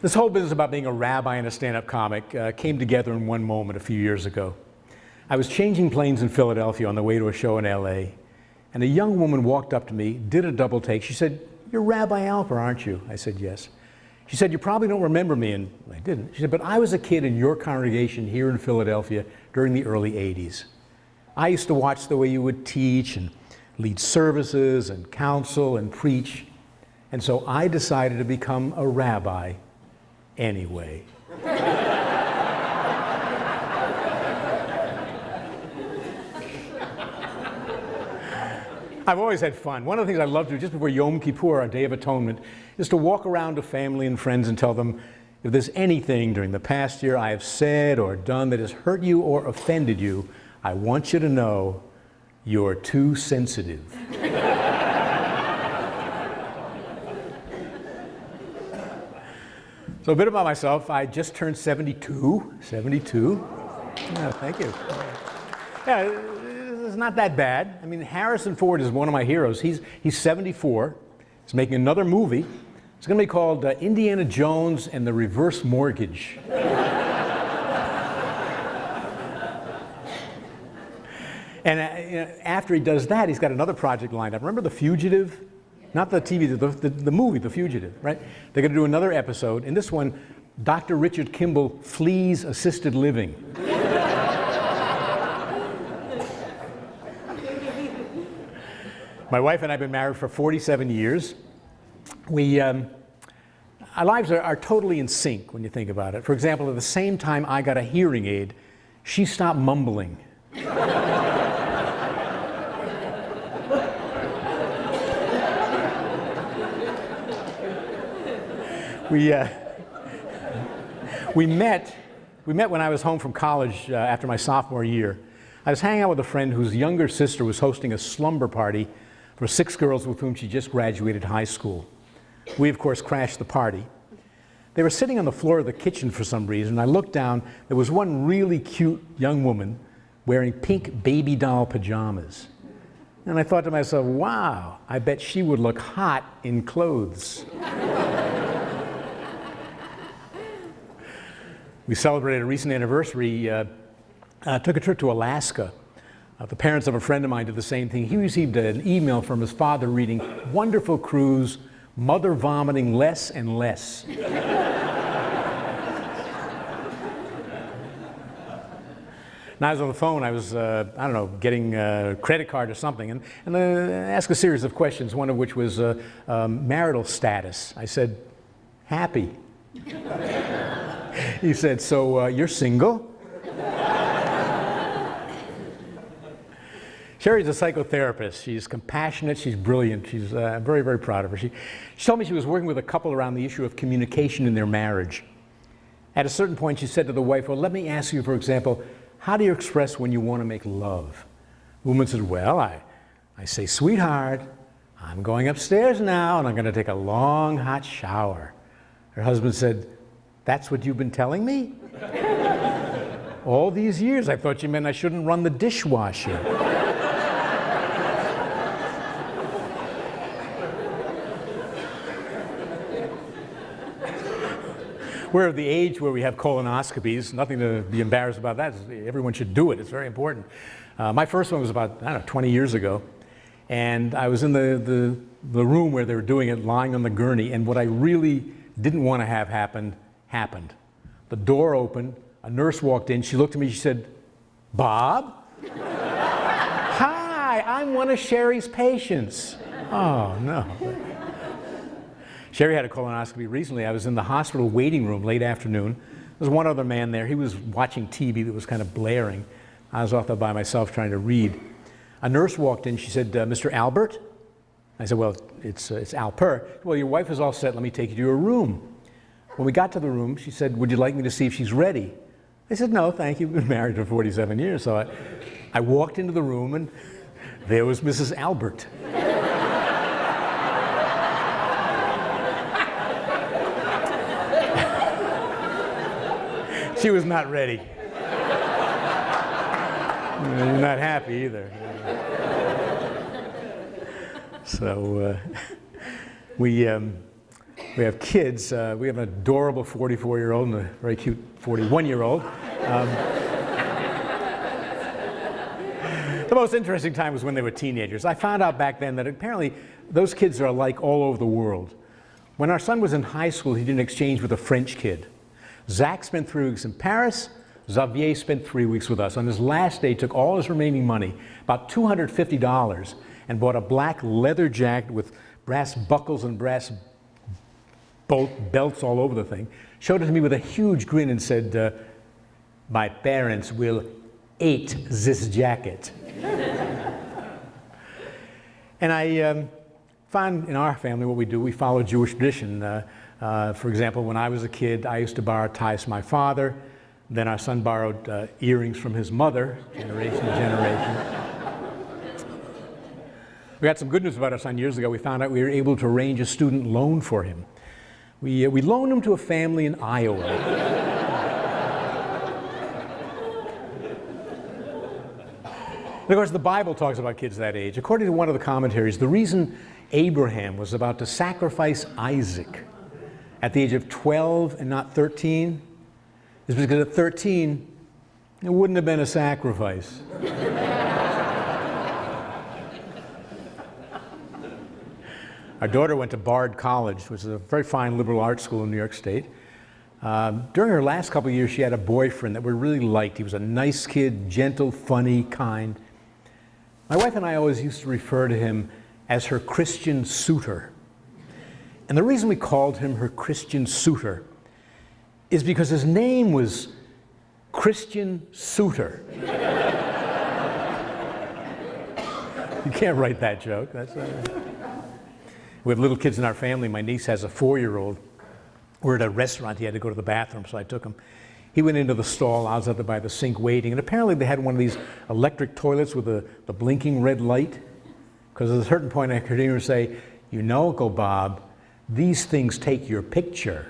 This whole business about being a rabbi and a stand-up comic came together in one moment a few years ago. I was changing planes in Philadelphia on the way to a show in LA, and a young woman walked up to me, did a double take. She said, "You're Rabbi Alper, aren't you?" I said, "Yes." She said, "You probably don't remember me," and I didn't. She said, "But I was a kid in your congregation here in Philadelphia during the early 80s. I used to watch the way you would teach and lead services and counsel and preach, and so I decided to become a rabbi anyway." I've always had fun. One of the things I love to do just before Yom Kippur, our Day of Atonement, is to walk around to family and friends and tell them, if there's anything during the past year I have said or done that has hurt you or offended you, I want you to know you're too sensitive. So a bit about myself. I just turned 72. 72. Yeah, thank you. Yeah, it's not that bad. I mean, Harrison Ford is one of my heroes. He's 74. He's making another movie. It's going to be called Indiana Jones and the Reverse Mortgage. And after he does that, he's got another project lined up. Remember The Fugitive? Not the TV, the movie, The Fugitive, right? They're going to do another episode. In this one, Dr. Richard Kimball flees assisted living. My wife and I have been married for 47 years. Our lives are totally in sync when you think about it. For example, at the same time I got a hearing aid, she stopped mumbling. We met when I was home from college after my sophomore year. I was hanging out with a friend whose younger sister was hosting a slumber party for 6 girls with whom she just graduated high school. We, of course, crashed the party. They were sitting on the floor of the kitchen for some reason. I looked down. There was one really cute young woman wearing pink baby doll pajamas. And I thought to myself, wow, I bet she would look hot in clothes. We celebrated a recent anniversary, took a trip to Alaska. The parents of a friend of mine did the same thing. He received an email from his father reading, "Wonderful cruise, mother vomiting less and less." And I was on the phone, I was, getting a credit card or something, and asked a series of questions, one of which was marital status. I said, "Happy." He said, "So you're single?" Sherry's a psychotherapist. She's compassionate, she's brilliant, she's very, very proud of her. She told me she was working with a couple around the issue of communication in their marriage. At a certain point, she said to the wife, "Well, let me ask you, for example, how do you express when you want to make love?" The woman said, "Well, I say, 'Sweetheart, I'm going upstairs now and I'm going to take a long, hot shower.'" Her husband said, "That's what you've been telling me? All these years I thought you meant I shouldn't run the dishwasher." We're of the age where we have colonoscopies. Nothing to be embarrassed about that. Everyone should do it. It's very important. My first one was about, 20 years ago. And I was in the room where they were doing it, lying on the gurney. And what I really didn't want to have happen, happened. The door opened. A nurse walked in. She looked at me. She said, "Bob?" "Hi, I'm one of Sherry's patients." Oh, no. Sherry had a colonoscopy recently. I was in the hospital waiting room late afternoon. There was one other man there. He was watching TV that was kind of blaring. I was off there by myself trying to read. A nurse walked in. She said, "Mr. Albert?" I said, "Well, it's Alper." "Well, your wife is all set. Let me take you to your room." When we got to the room, she said, "Would you like me to see if she's ready?" I said, "No, thank you. We've been married for 47 years. So I walked into the room, and there was Mrs. Albert. She was not ready. Not happy either. So we We have kids. We have an adorable 44-year-old and a very cute 41-year-old. The most interesting time was when they were teenagers. I found out back then that apparently those kids are alike all over the world. When our son was in high school, he did an exchange with a French kid. Zach spent 3 weeks in Paris. Xavier spent 3 weeks with us. On his last day, he took all his remaining money, about $250, and bought a black leather jacket with brass buckles and brass belts all over the thing, showed it to me with a huge grin and said, my parents will eat this jacket. And I find in our family what we do, we follow Jewish tradition. For example, when I was a kid, I used to borrow ties from my father. Then our son borrowed earrings from his mother, generation to generation. We got some good news about our son years ago. We found out we were able to arrange a student loan for him. We loaned him to a family in Iowa. And of course, the Bible talks about kids that age. According to one of the commentaries, the reason Abraham was about to sacrifice Isaac at the age of 12 and not 13 is because at 13, it wouldn't have been a sacrifice. Our daughter went to Bard College, which is a very fine liberal arts school in New York State. During her last couple of years, she had a boyfriend that we really liked. He was a nice kid, gentle, funny, kind. My wife and I always used to refer to him as her Christian suitor. And the reason we called him her Christian suitor is because his name was Christian Suitor. You can't write that joke. We have little kids in our family. My niece has a 4-year-old. We're at a restaurant. He had to go to the bathroom, so I took him. He went into the stall. I was out there by the sink waiting. And apparently they had one of these electric toilets with the blinking red light. Because at a certain point I heard him say, you know, Uncle Bob, these things take your picture.